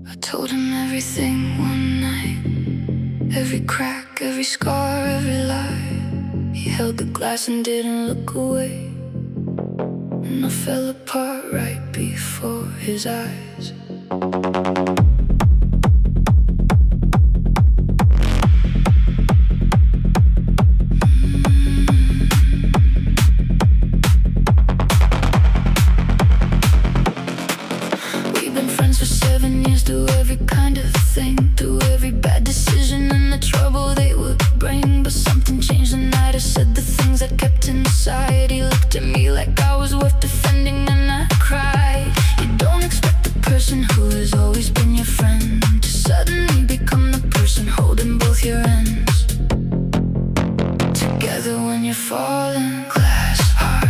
I told him everything one night, every crack, every scar, every lie. He held the glass and didn't look away, and I fell apart right before his eyes. We've been friends for 7 years, through every kind of thing, through every bad decision and the trouble they would bring. But something changed the night I said the things I kept inside. He looked at me like I was worth defending, and I cried. You don't expect the person who has always been your friend to suddenly become the person holding both your ends together when you're falling. Glass heart,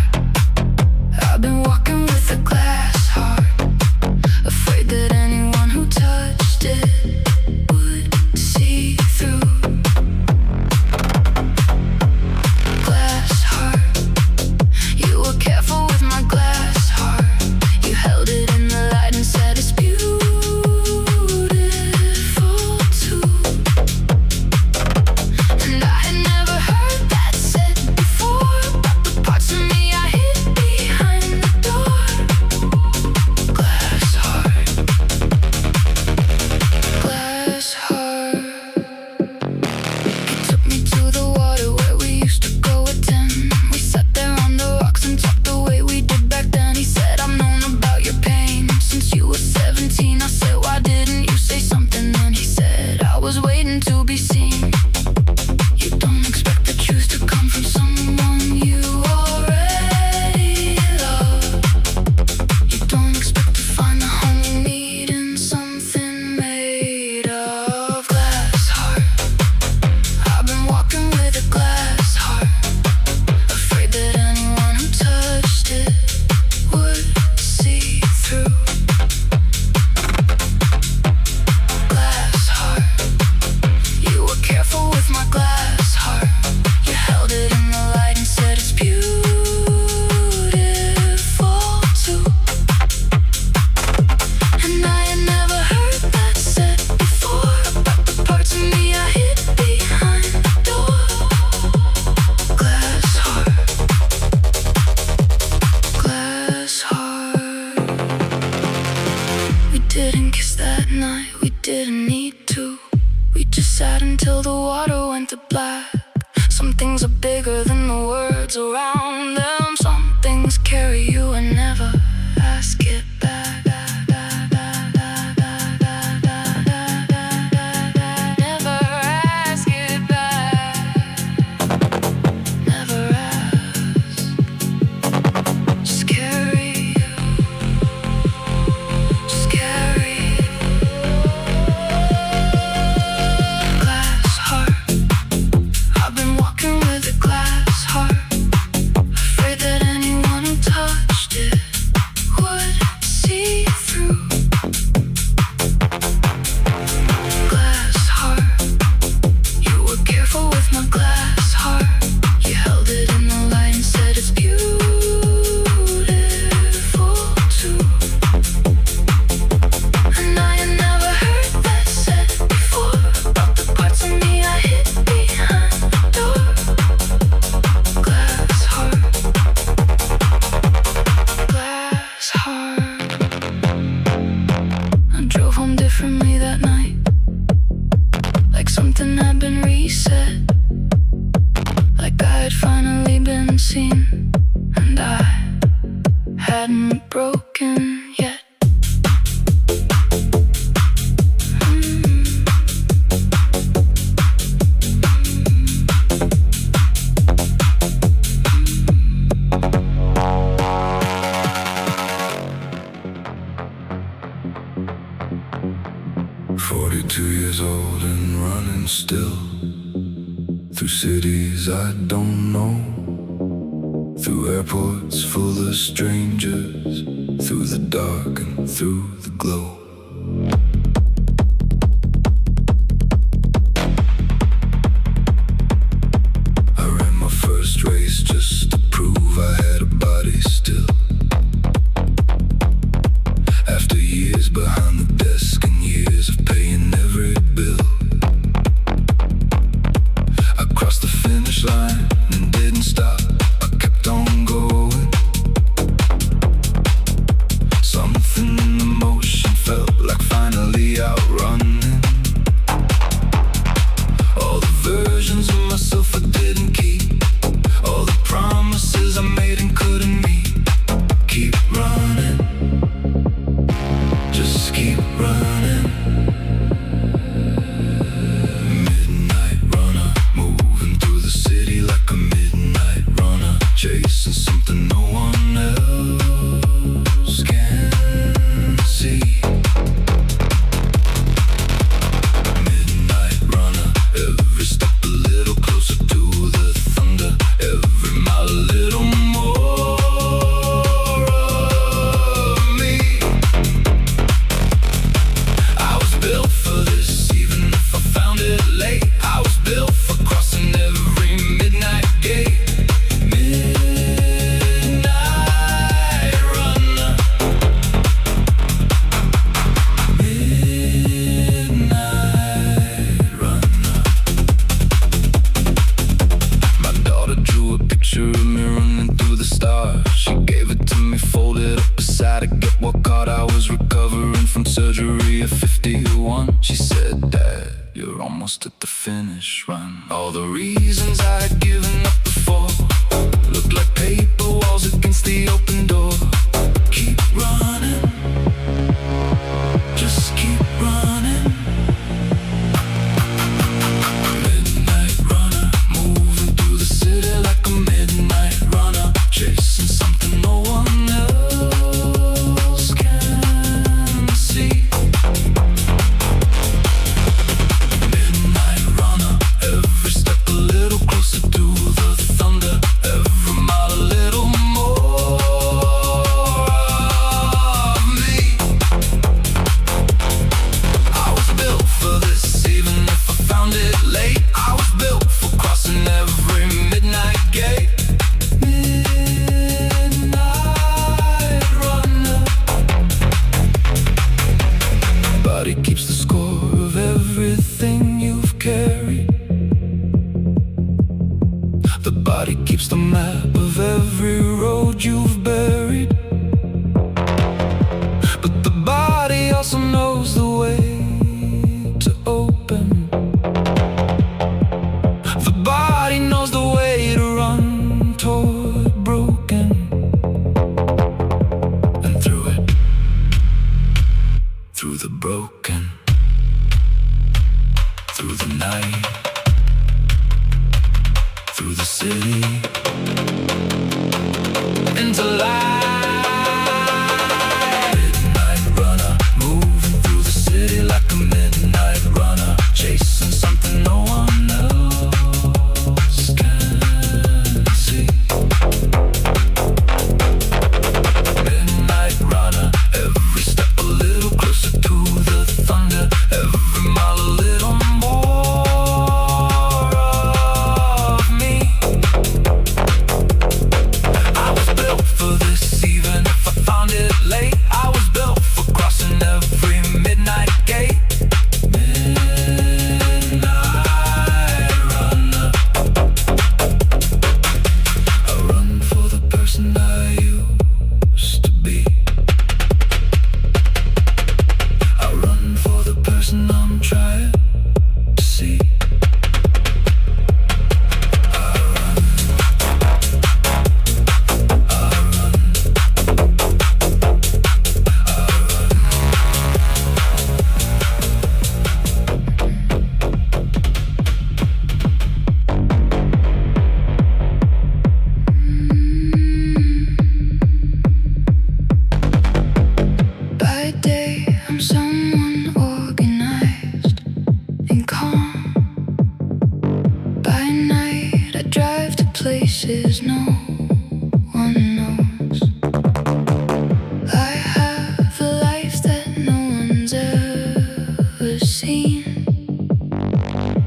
I've been walking with a glass heart, afraid that anyone who touched it would see through. Glass heart, you were careful with my glass heart. You held it in the light and said it's beautiful too. And I had never heard that said before, about the parts of me I hid behind the door. Glass heart, glass heart. He took me to the water where we used to go at 10. We sat there on the rocks and talked the way we did back then. He said, I've known about your pain since you were 17. I said, why didn't you say something then? He said, I was waiting to be seen. You don't expect the truth to come from someone you already love. You don't expect to find the home you need in something made of glass heart. I've been walking with a glass heart, afraid that anyone who touched it would see through. Glass heart, you were careful with my glass heart. You held it in the light and said it's beautiful too. And I had never heard that said before, about the parts of me I hid behind the door. Glass heart, glass heart. We didn't kiss that night, we didn't need to. We just sat until the water went to black. Some things are bigger than the words around them. Some things carry you and never ask it back. Never ask it back. Never ask. Just carry you. Just carry you. Glass heart, I've been walking with a glass heart, afraid that anyone who touched it would see through. Glass heart, you were careful with my glass heart. You held it in the light and said it's beautiful too. And I had never heard that said before, about the parts of me I hid behind the door. Glass heart, glass heart. I drove home differently that night, like something had been reset, like I had finally been seen, and I hadn't broken yet. Old and running still, through cities I don't know, through airports full of strangers, through the dark and through the glow. I ran my first race just to prove I had a body still. After years behind the desk and years thought I was recovering from surgery at 51. She said, Dad, you're almost at the finish line. All the reasons I had given up before looked like paper walls against the open door. Keep running, just keep running. Midnight runner, moving through the city like a midnight runner, chasing something no one else can see. Midnight runner, every step a little closer to the thunder, every mile a little more of me. I was built for this, even if I found it late. I was built for crossing every midnight gate. Midnight runner. Body keeps the score of everything you've carried. The body keeps the map of every road you've buried. But the body also knows the way to open. The body knows the way to run toward broken. And through it, through the broken, through the night, through the city, into light. Midnight runner, moving through the city like a midnight runner, chasing something no one else can see. Midnight runner, every step a little closer to the thunder, every mile a little more of me. I was built for this, even if I found it late. I was built for crossing every midnight gate. Midnight runner. I run for the person I used to be. I run for the person I'm trying to see. By day, I'm someone organized and calm. By night, I drive to places no one knows. I have a life that no one's ever seen,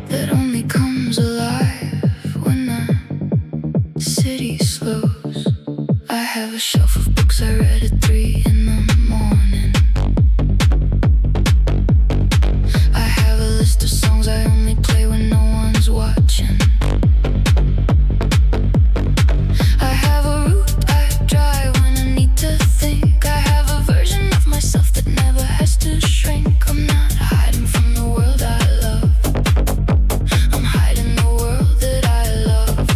that only comes alive when the city slows. I have a shelf of books I read at 3 in the morning. I have a list of songs I only play when no one's watching. I have a route I drive when I need to think. I have a version of myself that never has to shrink. I'm not hiding from the world I love. I'm hiding the world that I love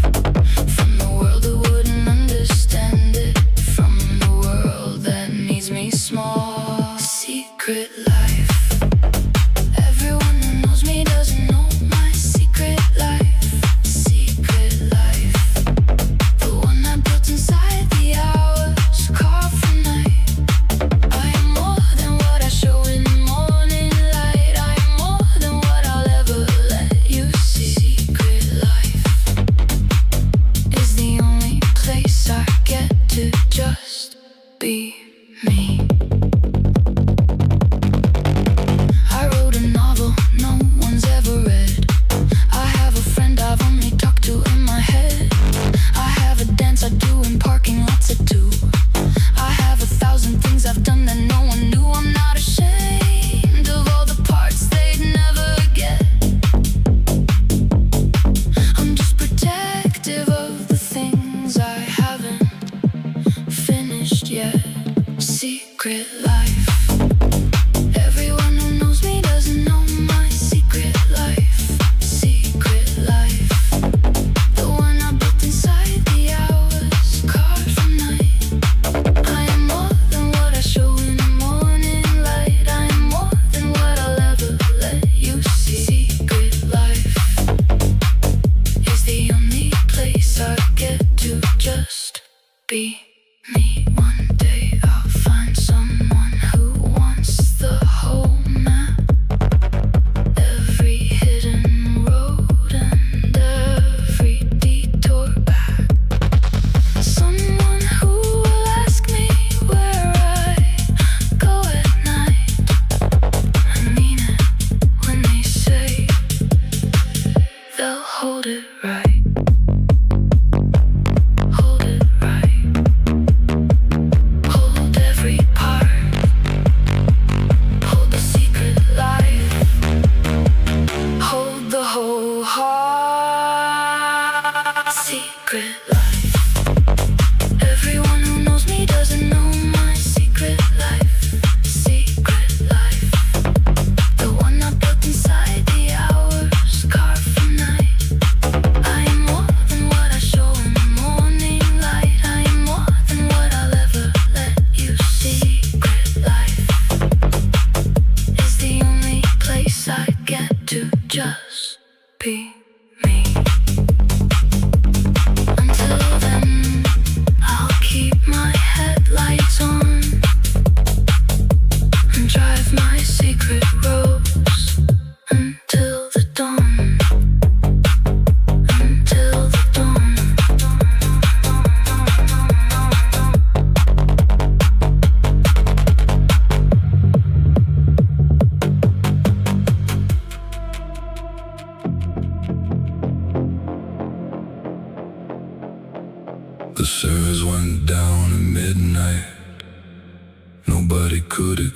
from the world that wouldn't understand it, from the world that needs me small. Secret life. Everyone who knows me doesn't know my secret life. Secret life. The one I built inside the hours carved from night. I am more than what I show in the morning light. I am more than what I'll ever let you see. Secret life is the only place I get to just be me.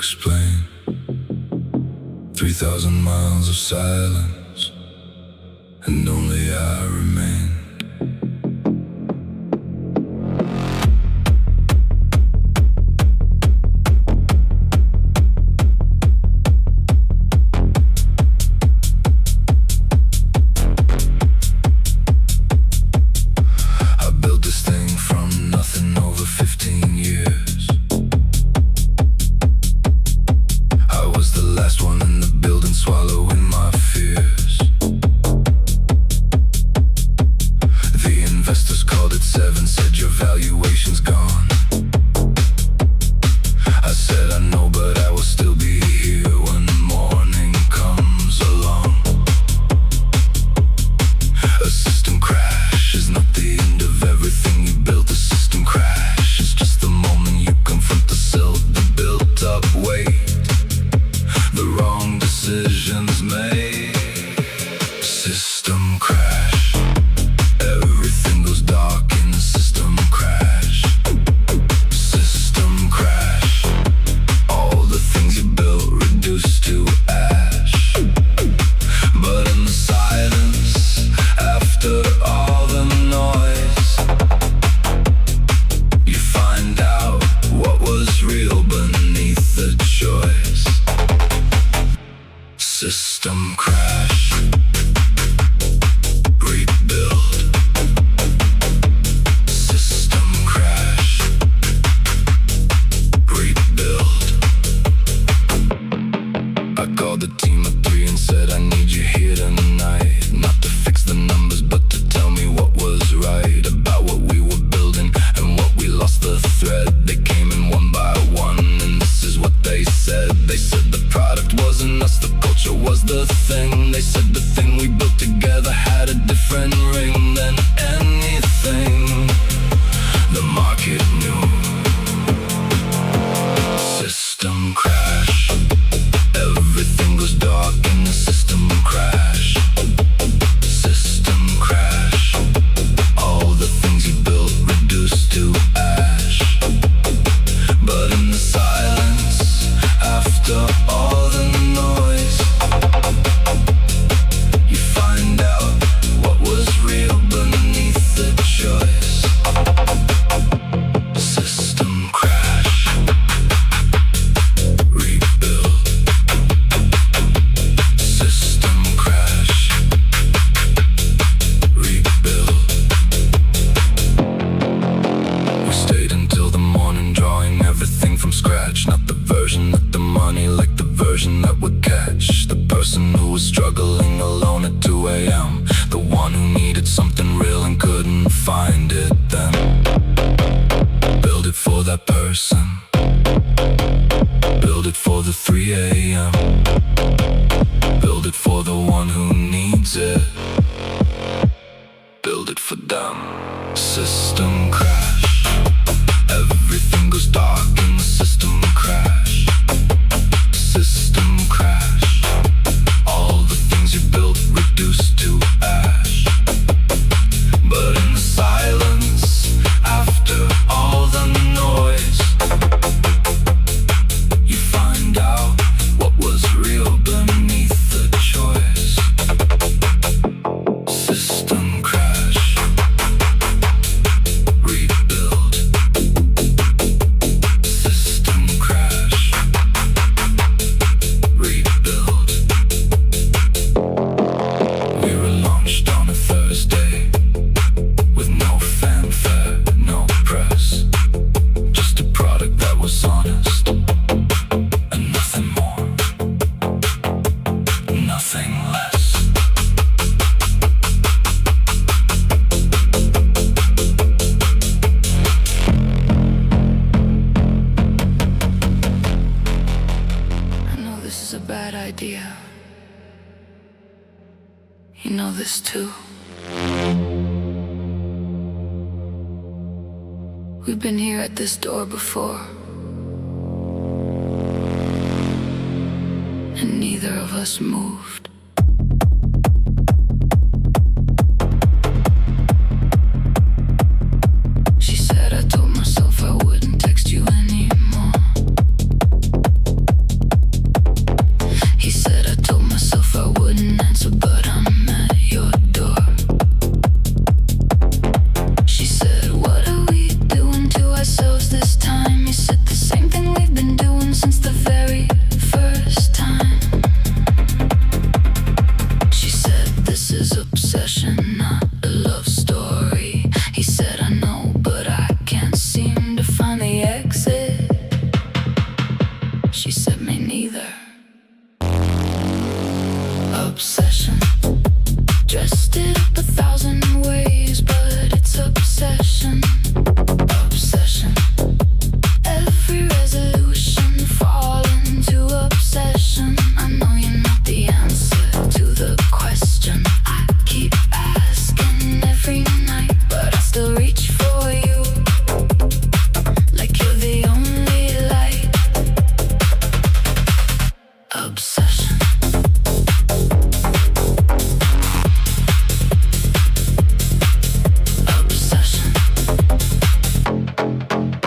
explain. 3,000 miles of silence, and only I remain. We've been here at this door before, and neither of us moved. She said I told myself I wouldn't text you anymore. She said me neither. Obsession. Dressed it up 1,000 ways, but it's obsession. Obsession. Every resolution fall into obsession. I know you're not the answer to the question I keep asking every night, but I still reach for you like you're the only light. Obsession. Obsession.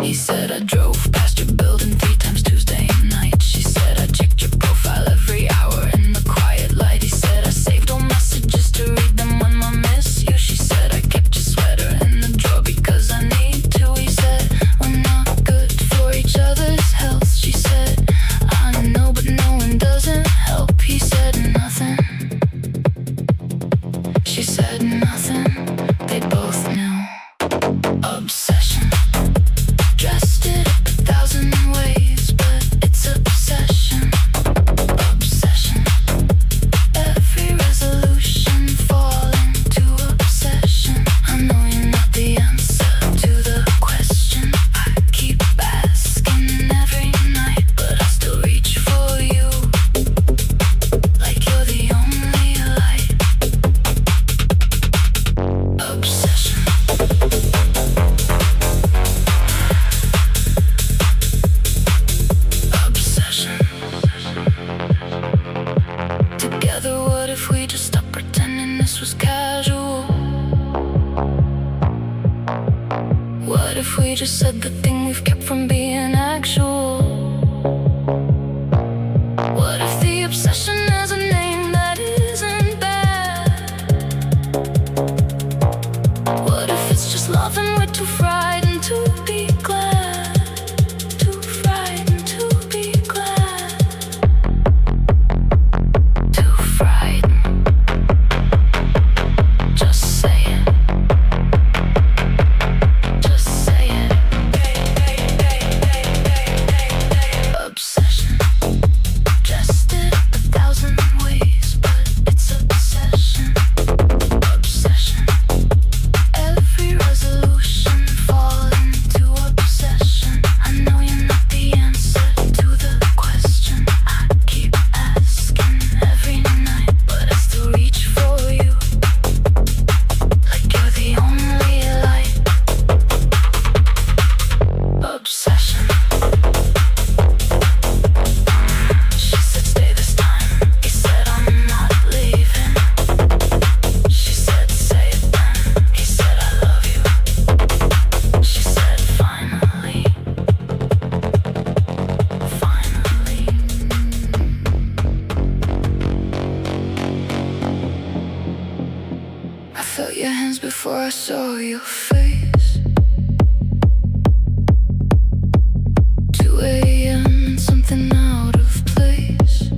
He said I drove past your building 3 times Tuesday night. She said I checked your profile every hour in the quiet light. He said I saved all messages to read them when I miss you. She said I kept your sweater in the drawer because I need to. He said we're not good for each other's health. She said I know, but knowing doesn't help. He said nothing. She said nothing. They both knew. Obsession. Dressed it up 1,000 ways, but it's obsession. Obsession. Every resolution fall into obsession. I know you're not the answer to the question I keep asking every night, but I still reach for you like you're the only light. Obsession. Obsession. Together, what if we just stopped pretending this was casual? What if we just said the thing we've kept from being actual? What if the obsession has a name that isn't bad? What if it's just love and we're too frightened to be glad? Too frightened to be glad. Too frightened. Just say it. Just say it. Obsession. Dressed it up 1,000 ways, but it's obsession. Obsession. Every resolution fall into obsession. I know you're not the answer to the question I keep asking every night, but I still reach for you like you're the only light. Obsession. She said stay this time. He said I'm not leaving. She said say it then. He said I love you. She said finally. Finally. I felt your hands before I saw your face. 2 a.m. and something out of place.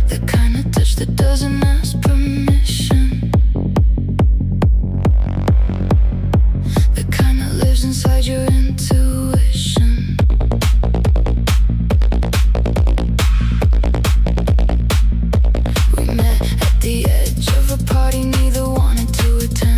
The kind of touch that doesn't ask permission. The kind that lives inside your intuition. We met at the edge of a party neither wanted to attend.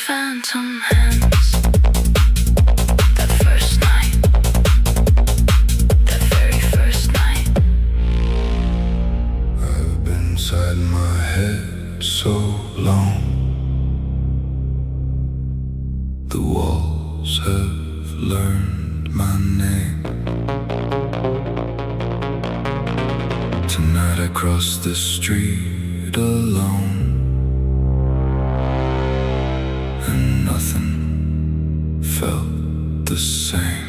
phantom hands. That first night, that very first night. I've been inside my head so long. The walls have learned my name. Tonight I cross the street alone, and nothing felt the same.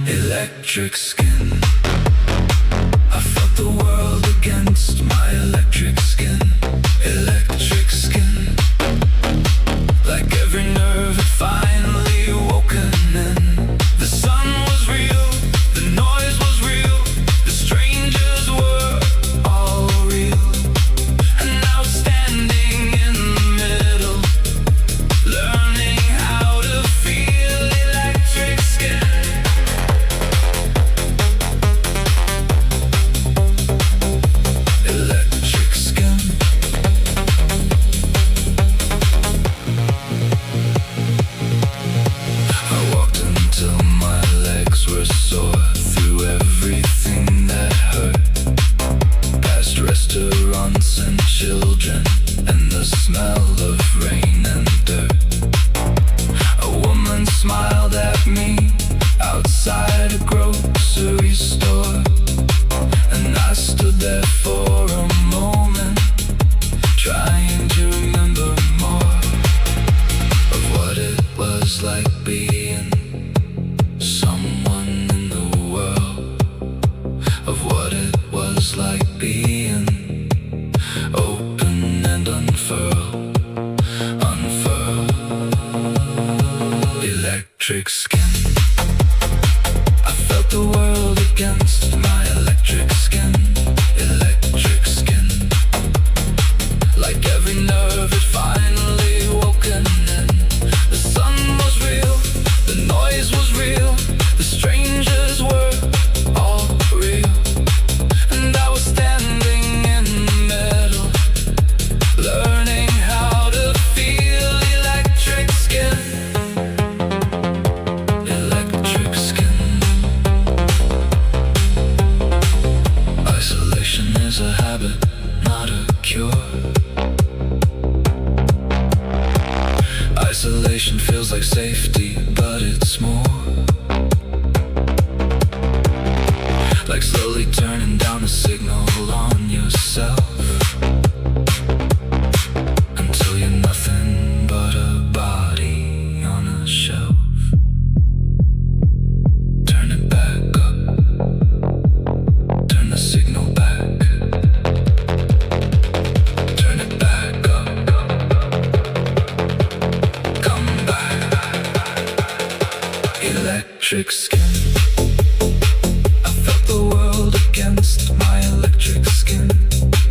Electric skin, I felt the world against my electric skin. Electric skin, like every nerve had finally woken in. The sun was real, the noise was real, the strangers were all real. And now standing in the middle, learning how to feel electric skin. Restaurants and children, and the smell of rain and dirt. A woman smiled at me outside a grocery store, and I stood there for a moment, trying to remember more of what it was like being someone in the world, of what it was like being open and unfurl, unfurl. Electric skin, I felt the world against my electric skin. Electric skin, like every nerve had finally woken in. The sun was real, the noise was real, the strangers were all real. And I was standing in the middle, learning how to feel electric skin. Electric skin. Isolation is a habit, not a cure. Isolation feels like safety, but it's more like slowly turning down the signal on yourself, until you're nothing but a body on a shelf. Turn it back up, turn the signal back, turn it back up, come back. Electric skin, I felt the world against my electric skin.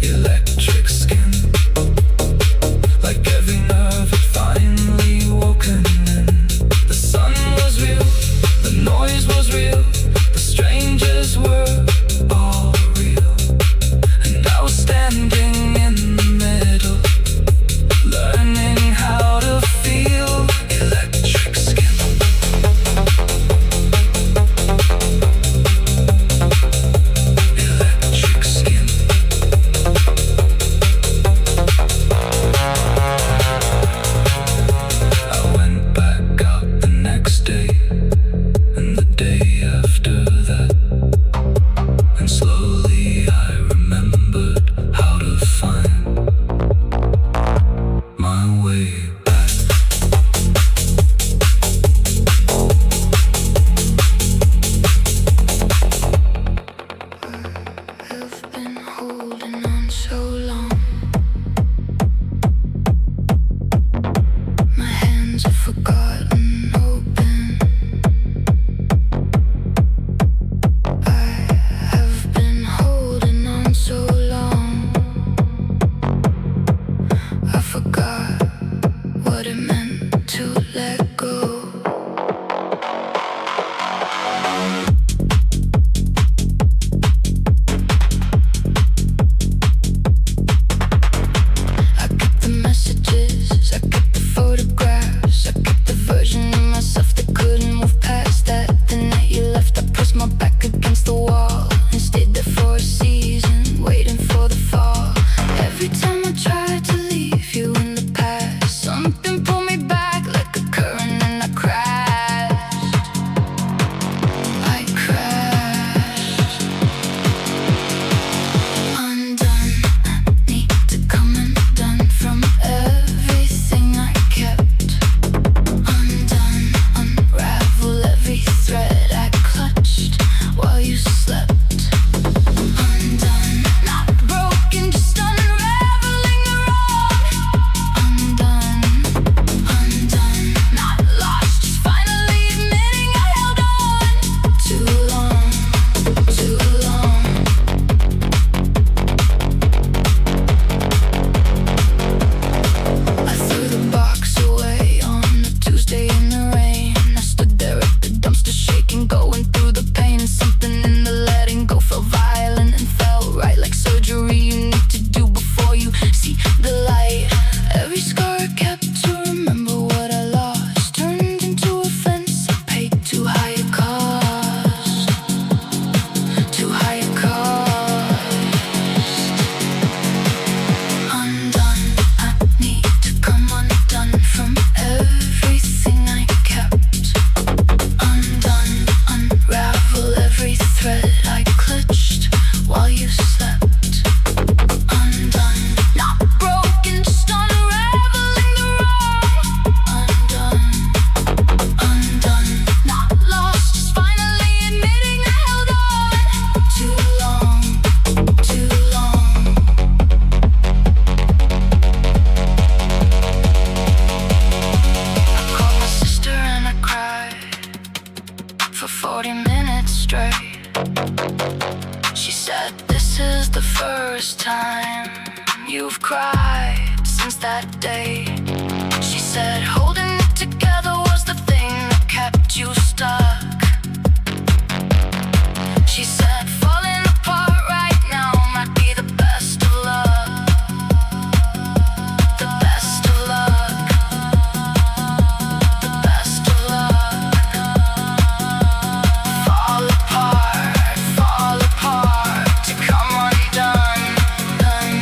Electric skin, like every nerve had finally woken in. The sun was real, the noise was real, the strangers were all real. And I was standing in the middle, learning how to feel electric skin. Day, and the day after that. 40 minutes straight. She said, this is the first time you've cried since that day. She said, holding it together was the thing that kept you stuck. She said, falling apart right now might be the best of luck. The best of luck. The best of luck. Fall apart to come undone. Done,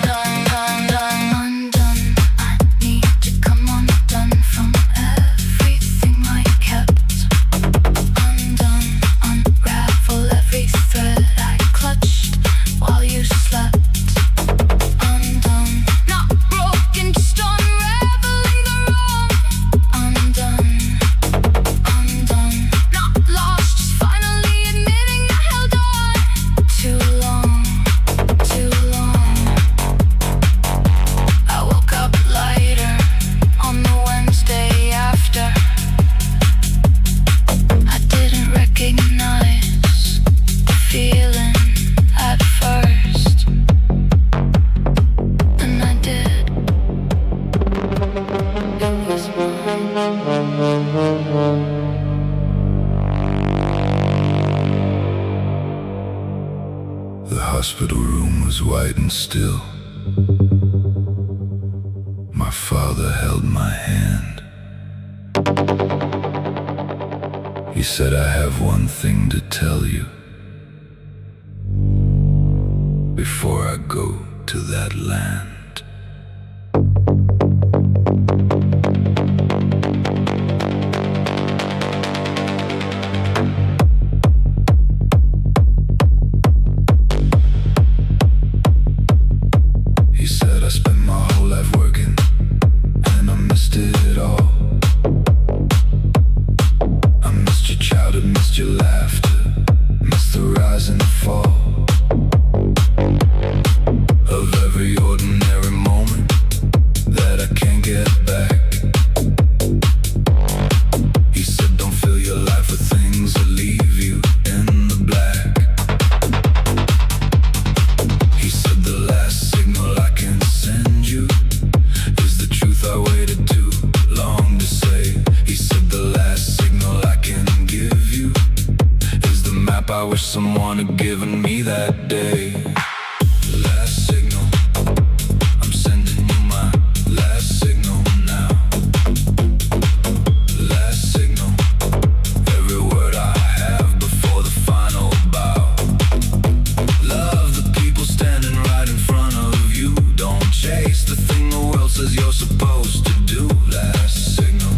done, done, done, undone. I need to come undone from everything I kept. Undone, unravel every thread I clutched while you slept. Undone, not broken, just unraveling the wrong. Undone, undone, not lost, just finally admitting I held on too long, too long. I woke up lighter on the Wednesday after. I didn't recognize the feeling at first, and I did. It was mine. The hospital room was white and still. My father held my hand. He said, I have one thing to tell you before I go to that land. He said, I spent my whole life working and I missed it all. I missed your childhood, missed your laughter, missed the rise and the fall of every ordinary moment that I can't get back. He said, don't fill your life with things that leave you in the black. He said, the last signal I can send you is the truth I waited too long to say. He said, the last signal I can give you is the map I wish someone had given me that day. Last signal, I'm sending you my last signal now. Last signal, every word I have before the final bow. Love the people standing right in front of you. Don't chase the thing the world says you're supposed to do. Last signal.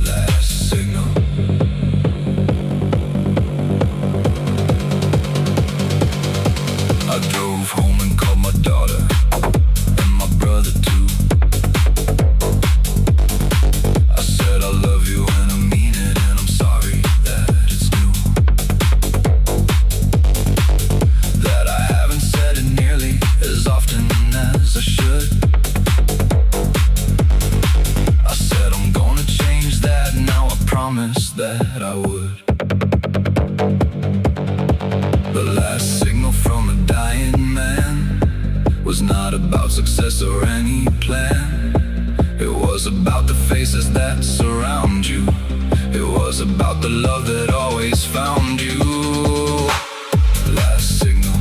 Last signal. I drove home and called my daughter and my brother too. I said I love you and I mean it, and I'm sorry that it's new, that I haven't said it nearly as often as I should. I said I'm gonna change that now, I promised that I would. The last signal from a dying man was not about success or any plan. It was about the faces that surround you. It was about the love that always found you. Last signal,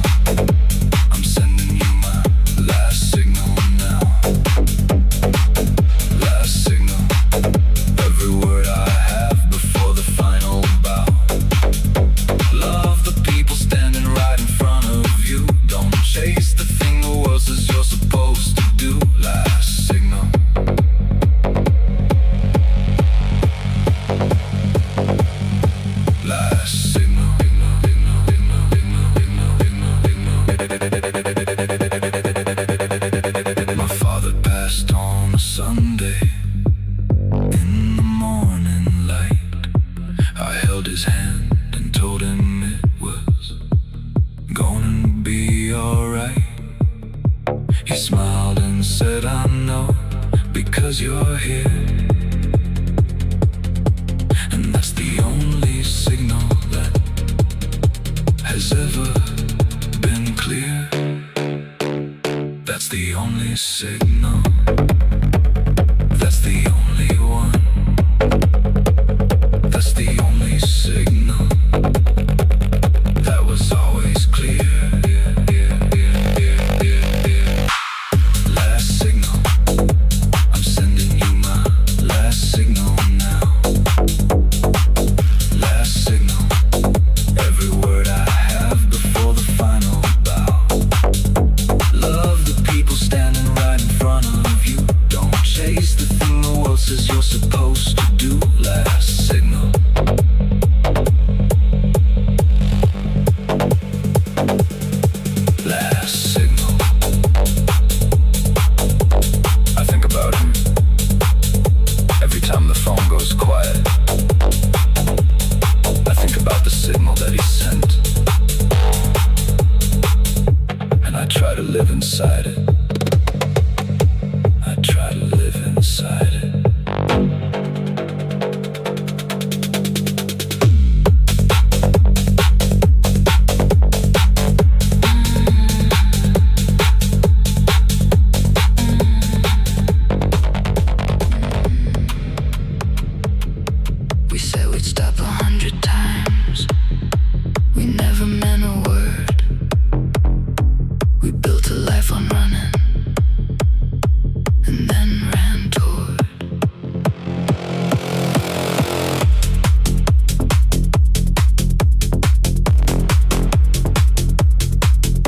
I'm sending you my last signal now. Last signal, every word I have before the final bow. Love the people standing right in front of you. Don't chase the thing the world says you're supposed to do. Last signal. Last signal. here. And that's the only signal that has ever been clear. That's the only signal. That's the only one. That's the only signal that was always clear. Last signal. I'm sending you my last signal now. Last signal. Every word I have before the final bow. Love the people standing right in front of you. Don't chase the thing the world says you're supposed to do. Last signal. Last signal. I think about him every time the phone goes quiet. I think about the signal that he sent, and I try to live inside it. I try to live inside it. We said we'd stop 100 times. We never meant a word. We built a life on running, and then ran toward.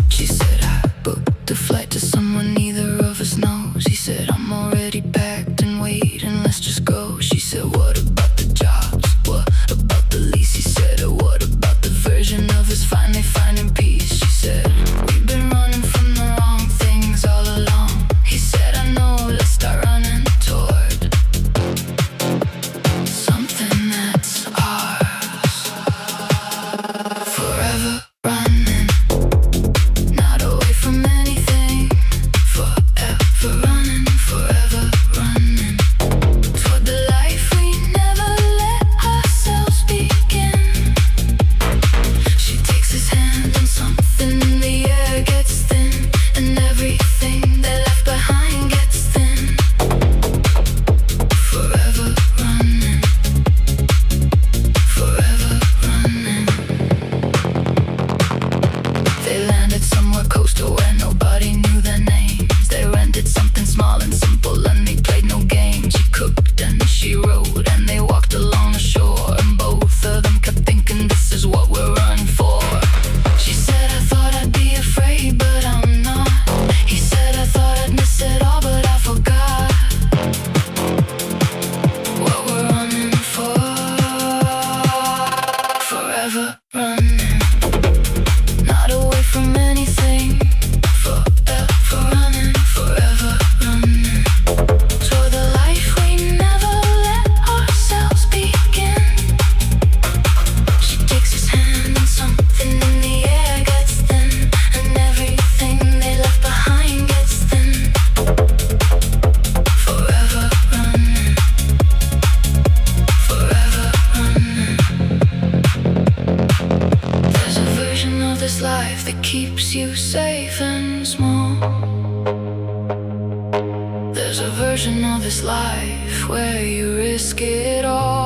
She said I booked a flight to someone neither of us knows. He said I'm already packed and waiting, let's just go. She said what about the jobs? What about the lease? He said what about the version of us finally finding peace? She said we've been running from the wrong things all along. He said I know, let's start running toward something that's ours. Forever running, not away from anything. Forever running, forever running toward the life we never let ourselves begin. She takes his hand and something in the air gets thin, and everything they left behind gets thin. Forever running, forever running. They landed somewhere coastal where nobody knew their names. They rented something small and simple and they played no games. She cooked and she rode and they walked along the shore, and both of them kept thinking this is what we're running for. She said I thought I'd be afraid but I'm not. He said I thought I'd miss it all but I forgot what we're running for. Forever running, not away from anything. Forever running, forever running toward the life we never let ourselves begin. She takes his hand and something in the air gets thin, and everything they left behind gets thin. Forever running, forever running. There's a version of this life that keeps you safe and small. There's a version of this life where you risk it all.